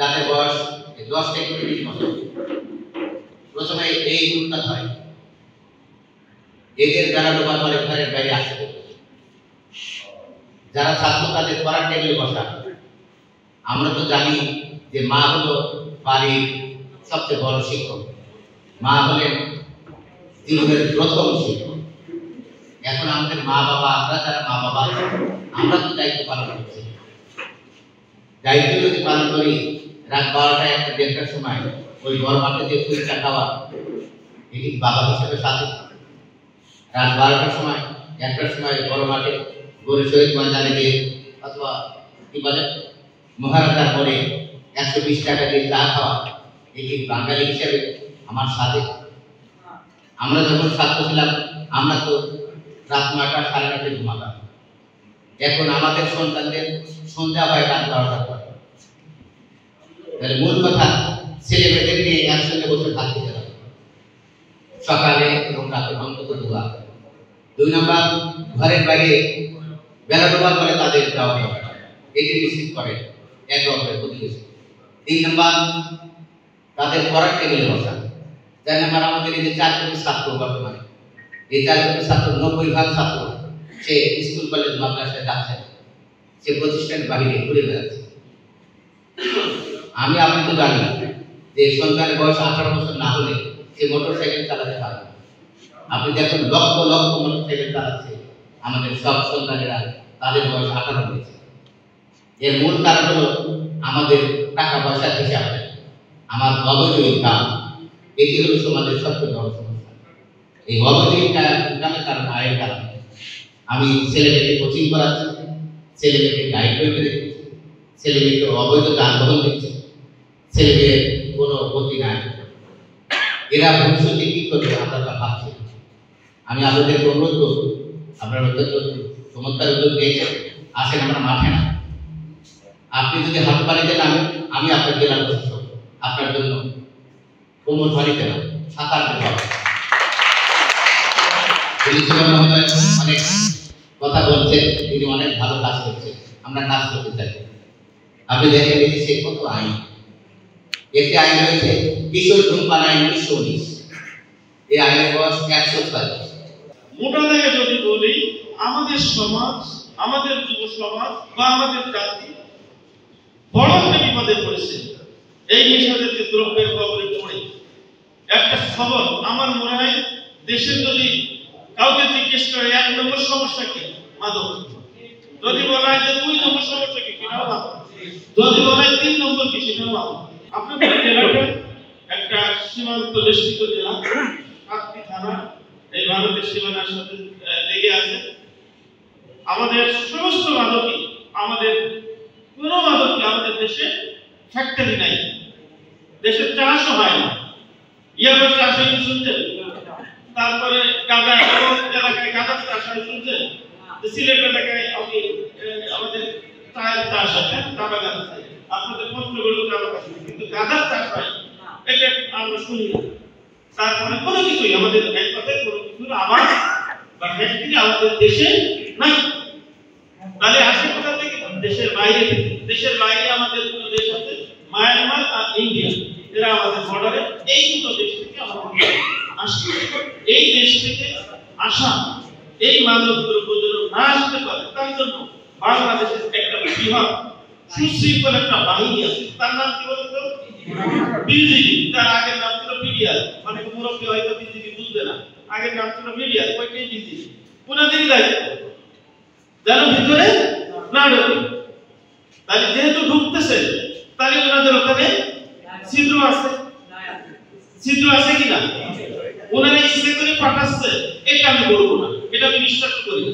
যাদের বয়স 10 থেকে 20 বছর। প্রথমে এই গ্রুপটা হয়, এদের যারা ডোবার পরে ঘরের বাইরে আসতে, যারা ছাত্র তাদের পড়ার টেবিলে বসা। আমরা তো জানি যে মা হলো বাড়ির সবচেয়ে বড় শিক্ষক, মা হলেন জীবনের প্রথম শিক্ষক। এখন আমাদের মা বাবা, আমরা যারা মা বাবা, আমরা তো দায়িত্ব পালন করছি। দায়িত্ব যদি পালন করি, রাত 12টায় 1-1:30টার সময় ওই বড় মাঠে যে ফুলটা খাওয়া, এটি বাবা হিসেবে সাথে। রাত 12টার সময় 1টার সময় বড় মাঠে গরু শহীদ ময়দানে গিয়ে অথবা কি বলে মহারাজার পরে 120 টাকা দিয়ে চা খাওয়া, এটি বাঙালি হিসেবে আমার সাথে। আমরা যখন ছাত্র ছিলাম, আমরা তো রাত 9টা 9:30 ঘুমাতাম। এখন আমাদের সন্তানদের সন্ধ্যা হয় রাত 12টার পর। তাহলে মূল কথা, ছেলে মেয়েদের নিয়ে একসঙ্গে বসে থাকতে হবে সকালে এবং রাতে অন্তত 2 নম্বর, ঘরের বাইরে বেলা ডোবার পরে তাদের যাওয়া হবে, এটি নিশ্চিত করে এক রকমের প্রতিবেশী। 3 নম্বর, তাদের পড়ার টেবিলে বসা। 4 নম্বর, আমাদের এই যে 4 কোটি ছাত্র বর্তমানে, এই 4 কোটি ছাত্র 90% ছাত্র সে স্কুল কলেজ মাদ্রাসায় যাচ্ছে, সে প্রতিষ্ঠানের বাহিরে ঘুরে বেড়াচ্ছে। আপনি তো জানি যে সন্তানের বয়স 18 বছর না হলে সে মোটরসাইকেল চালাতে পারবে। আপনি দেখুন লক্ষ লক্ষ মোটরসাইকেল চালাচ্ছে আমাদের সব সন্তানেরা, তাদের বয়স 18 হয়েছে। এর মূল কারণ হলো আমাদের টাকা পয়সার হিসাব নেই, আমার অবৈধ ইনকাম। এটি হলো সমাজের সবচেয়ে বড় সমস্যা। এই অবৈধ ইনকামের কারণ, আয়ের কারণে আমি ছেলে মেয়েকে কোচিং করাচ্ছি, ছেলে মেয়েকে গাইড করে দিচ্ছি, ছেলে মেয়েকে অবৈধ যানবাহন দিচ্ছে, ছেলে মেয়ের কোনো গতি নাই। এরা ভবিষ্যতে কি করবে আমরা তা ভাবছি। আমি আপনাদেরকে অনুরোধ করব, আপনারা অত্যন্ত চমৎকার উদ্যোগ নিয়েছেন, আসেন আমরা মাঠে না। আপনি যদি হাত পানিতে নামেন, আমি আপনার জেলার প্রশাসক, আপনার জন্য কোমর পানিতে নাম সাঁতার দিতে হবে। মহোদয় অনেক কথা বলছেন, তিনি অনেক ভালো কাজ করছেন, আমরা কাজ করতে চাই। আপনি দেখেন সে কত আইন, একটি আইন রয়েছে কিশোর ধূমপান আইন 1919, এই আইনের বয়স 106। মোটা দাগে যদি বলি, আমাদের সমাজ, আমাদের যুব সমাজ বা আমাদের জাতি বড় একটা বিপদে পড়েছে এই নেশাজাতীয় দ্রব্যের কবলে পড়ে। একটা খবর আমার মনে হয়, দেশের যদি কাউকে জিজ্ঞেস করে 1 নম্বর সমস্যা কি, মাদক। যদি বলা হয় যে 2 নম্বর সমস্যা কি, সেটাও মাদক। যদি বলা হয় 3 নম্বর কি, সেটাও মাদক। আপনাদের জেলাটা একটা সীমান্ত বেষ্টিত জেলা, 7টি থানা এই ভারতের সীমানার সাথে লেগে আছে। আমাদের সমস্ত মাদকই, আমাদের কোনো মাদকই আমাদের দেশে ফ্যাক্টরি নাই, দেশের চাষও হয় না। ইয়াবার চাষ হয়েছে শুনছেন, তারপরে গাঁজা এলাকায় গাঁজার চাষ হয় শুনছেন, সিলেট এলাকায় আমাদের চায়ের চাষ হয়, চা বাগান আছে, আপনাদের পত্রগুলো চা বাগান, কিন্তু গাঁজার চাষ হয় এটা আমরা শুনি না। তারপরে কোনো কিছুই আমাদের এক কথায় কোনো কিছুর আবাস বা ফ্যাক্টরি আমাদের দেশে নাই। তাহলে আসে কোথা থেকে? দেশের বাইরে থেকে। দেশের বাইরে আমাদের দুটো দেশ আছে, মায়ানমার আর ইন্ডিয়া, এরা আমাদের বর্ডারে। এই দুটো দেশ থেকে আমাদের আসে। এই দেশ থেকে আসা এই মাদক দ্রব্য যেন না আসতে পারে, তার জন্য বাংলাদেশের একটা বৃহৎ সুশৃঙ্খল একটা বাহিনী আছে, তার নাম কি বলতো? বিজিবি। তার আগের নাম ছিল বিডিআর, মানে মুরব্বী হয়তো বিজিবি বুঝবে না, আগের নাম ছিল বিডিআর, ওইটাই বিজিবি। ওনাদেরই দায়িত্ব যেন ভিতরে না ঢোকে। তাহলে যেহেতু ঢুকতেছে, তাহলে ওনাদের ওখানে ছিদ্র আছে, ছিদ্র আছে কিনা? ওনারা ইচ্ছে করে পাঠাচ্ছে, এটা আমি বলবো না, এটা আমি বিশ্বাস করি না,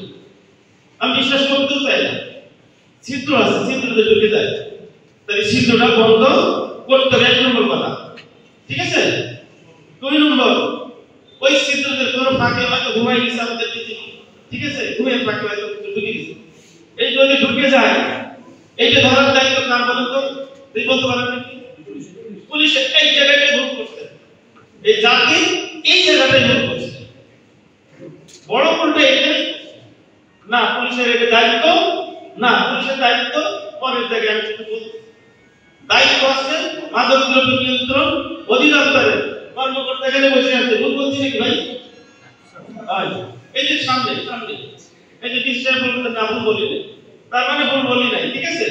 আমি বিশ্বাস করতেও চাই না। ছিদ্র আছে, ছিদ্রতে ঢুকে যায়, তাহলে ছিদ্রটা বন্ধ করতে হবে, 1 নম্বর কথা। ঠিক আছে? 2 নম্বর, ওই ছিদ্রদের কোনো ফাঁকে হয়তো ঘুমাই গেছে আমাদের পৃথিবী, ঠিক আছে, ঘুমের ফাঁকে হয়তো ঢুকে গেছে। এই যদি ঢুকে যায়, এইটা ধরার দায়িত্ব কার বলেন তো? তুই বলতে পারেন নাকি? পুলিশের। এই জায়গাটাই ভুল করছে, এই জাতি এই জায়গাটাই ভুল করছে। বড় ভুলটা এখানে না, পুলিশের এটা দায়িত্ব না, পুলিশের দায়িত্ব পরের জায়গায়। আমি শুধু বলছি দায়িত্ব আছে মাদক দ্রব্য নিয়ন্ত্রণ অধিদপ্তরের কর্মকর্তা এখানে বসে আছে, ভুল বলছি নাকি ভাই? এই যে সামনে সামনে এই যে ডিস্টার্ব বলতে না ভুল বলি না, তার মানে ভুল বলি নাই, ঠিক আছে?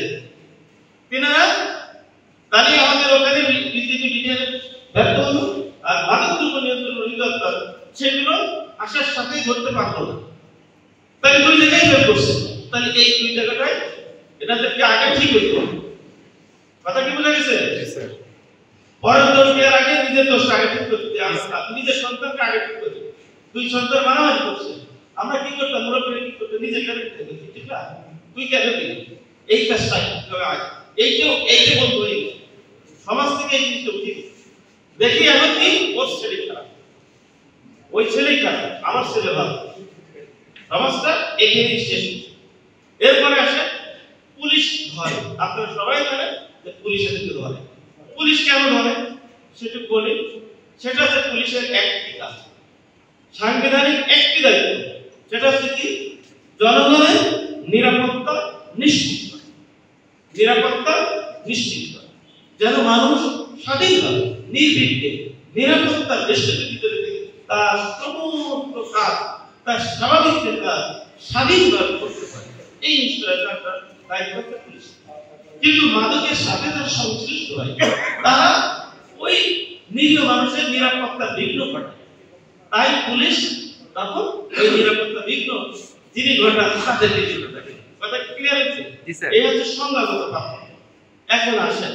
তিনারা তাহলে আমাদের ওখানে বিজেপি বিজেপি ব্যর্থ হলো, আর মাদক দ্রব্য নিয়ন্ত্রণ অধিদপ্তর সেগুলো আসার সাথেই ধরতে পারলো না। তাহলে দুই জায়গায় বের করছে, তাহলে এই দুই জায়গাটায় এনাদেরকে আগে ঠিক হইতে হবে। কথা কি বুঝা গেছে? পরের দোষ দেওয়ার আগে নিজের দোষটা আগে ঠিক করতে হবে, নিজের সন্তানকে আগে ঠিক করতে হবে। দুই সন্তান মারামারি করছে, আমরা কি করতাম? মুরব্বী কি করতে নিজে কেন ঠিক না, তুই কেন দিলি এই কাজটা এইটা বলবো, এই সমাজ থেকে এই জিনিসটা উঠে দেখি এমন কি ওর ছেলে খারাপ, ওই ছেলেই খারাপ, আমার ছেলে ভালো, সমাজটা এখানেই শেষ। এরপরে আসে পুলিশ ধরে। আপনারা সবাই জানেন যে পুলিশ এদেরকে ধরে। পুলিশ কেন ধরে সেটা বলি, সেটা হচ্ছে পুলিশের একটি কাজ, সাংবিধানিক একটি দায়িত্ব, সেটা হচ্ছে কি জনগণের নিরাপত্তা নিশ্চিত করা। নিরাপত্তা নিশ্চিত করা, যেন মানুষ স্বাধীনভাবে নির্বিঘ্নে নিরাপত্তার দেশের ভিতরে থেকে তার সমস্ত কাজ, তার স্বাভাবিক যে কাজ স্বাধীনভাবে করতে পারে, এই নিশ্চয়তা দায়িত্ব হচ্ছে পুলিশ। কিন্তু মাদকের সাথে যারা সংশ্লিষ্ট হয় তারা ওই নিরীহ মানুষের নিরাপত্তা বিঘ্ন ঘটায়, তাই পুলিশ তখন ওই নিরাপত্তা বিঘ্ন যিনি ঘটান তাদেরকে জুড়ে থাকে। কথা ক্লিয়ার হচ্ছে? এই হচ্ছে সংজ্ঞাগত পার্থক্য। এখন আসেন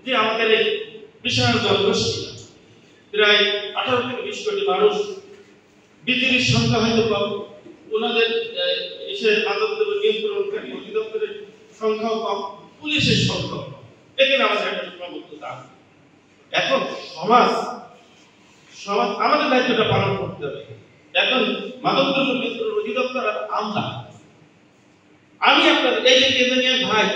যে আমাদের এই বিশাল জনগোষ্ঠী প্রায় 18 থেকে 20 কোটি মানুষ, বিজেপির সংখ্যা হয়তো কম, ওনাদের এসে মাদক দ্রব্য নিয়ন্ত্রণকারী অধিদপ্তরের সংখ্যাও কম, পুলিশের সংখ্যাও কম, এখানে আমাদের একটা সীমাবদ্ধতা। এখন সমাজ আমাদের দায়িত্বটা পালন করতে হবে। এখন মাদক দ্রব্য নিয়ন্ত্রণ অধিদপ্তর আর আমরা, আমি আপনাদের এই যে কেন্দ্রীয় ভাই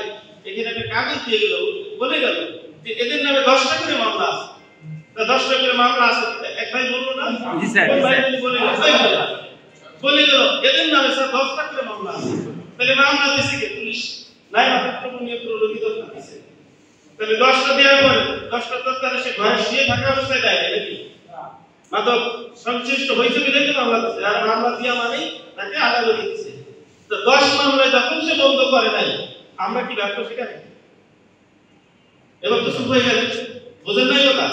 এখানে একটা কাগজ দিয়ে গেল, বলে গেল যে এদের নামে 10টা করে মামলা আছে, 10টা করে মামলা আছে, এক ভাই বললো না? জি স্যার, বলে গেল এদের নামে স্যার 10টা করে মামলা আছে। তাহলে মামলা দিছে কে? পুলিশ নাই, মাদক দ্রব্য নিয়ন্ত্রণ অধিদপ্তর দিছে। তাহলে 10টা দেওয়ার পরে 10টা তো তারা সে ঘরে শুয়ে থাকা অবস্থায় দেয় নাকি? মাদক সংশ্লিষ্ট হয়েছে বিধায় তো মামলা দিচ্ছে, আর মামলা দিয়া মানেই তাকে আদালতে দিচ্ছে। তো 10 মামলায় যখন সে বন্ধ করে নাই, আমরা কি ব্যর্থ সেখানে? এবার তো শুরু হয়ে গেল, বুঝেন নাই ওটা?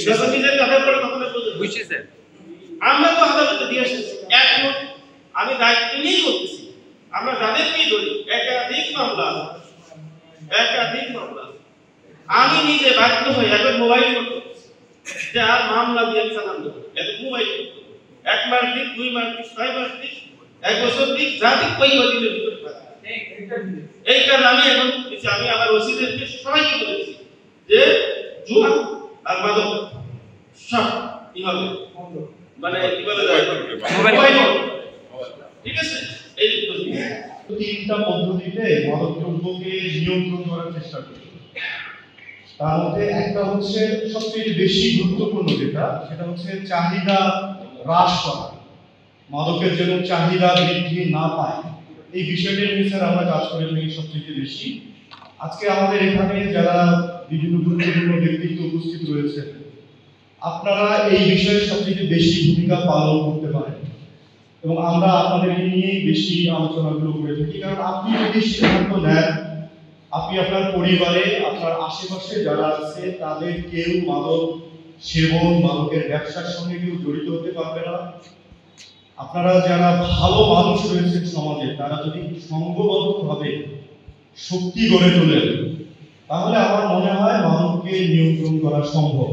যখন নিজের কাঁধের পরে তখন বুঝছি স্যার, আমরা তো আদালতে দিয়ে এসেছি। এখন আমি দায়িত্ব নিয়েই বলতেছি, আমরা যাদেরকেই ধরি একাধিক মামলা, আমি নিজে বাধ্য হয়ে এখন মোবাইল করতে যে আর মামলা দিয়ে চালান দেবো, এখন মোবাইল করতে 1 মাস দিন, 2 মাস দিন, 6 মাস দিন, 1 বছর দিন, যা দিক কই দিনের ভিতরে থাকে। এই কারণে আমি এখন আমি আমার ওসিদেরকে সবাইকে বলেছি যে জুয়া আর মাদক সব কি হবে, মানে কি বলে যায় মোবাইল, ঠিক আছে? এই 3টা পদ্ধতিতে মাদক দ্রব্যকে নিয়ন্ত্রণ করার চেষ্টা করি। তার মধ্যে একটা হচ্ছে সবচেয়ে বেশি গুরুত্বপূর্ণ যেটা, সেটা হচ্ছে চাহিদা হ্রাস করা, মাদকের যেন চাহিদা বৃদ্ধি না পায়, এই বিষয়টা নিয়ে স্যার আমরা কাজ করে থাকি সবচেয়ে বেশি। আজকে আমাদের এখানে যারা বিভিন্ন গুরুত্বপূর্ণ ব্যক্তিত্ব উপস্থিত রয়েছে, আপনারা এই বিষয়ে সবচেয়ে বেশি ভূমিকা পালন করতে পারেন এবং আমরা আপনাদেরকে নিয়েই বেশি আলোচনাগুলো করে থাকি। কারণ আপনি যদি সিদ্ধান্ত নেন, আপনি আপনার পরিবারে, আপনার আশেপাশে যারা আছে তাদের কেউ মাদক সেবন, মাদকের ব্যবসার সঙ্গে কেউ জড়িত হতে পারবে না। আপনারা যারা ভালো মানুষ রয়েছেন সমাজে, তারা যদি সংঘবদ্ধভাবে শক্তি গড়ে তোলেন, তাহলে আমার মনে হয় মাদককে নিয়ন্ত্রণ করা সম্ভব।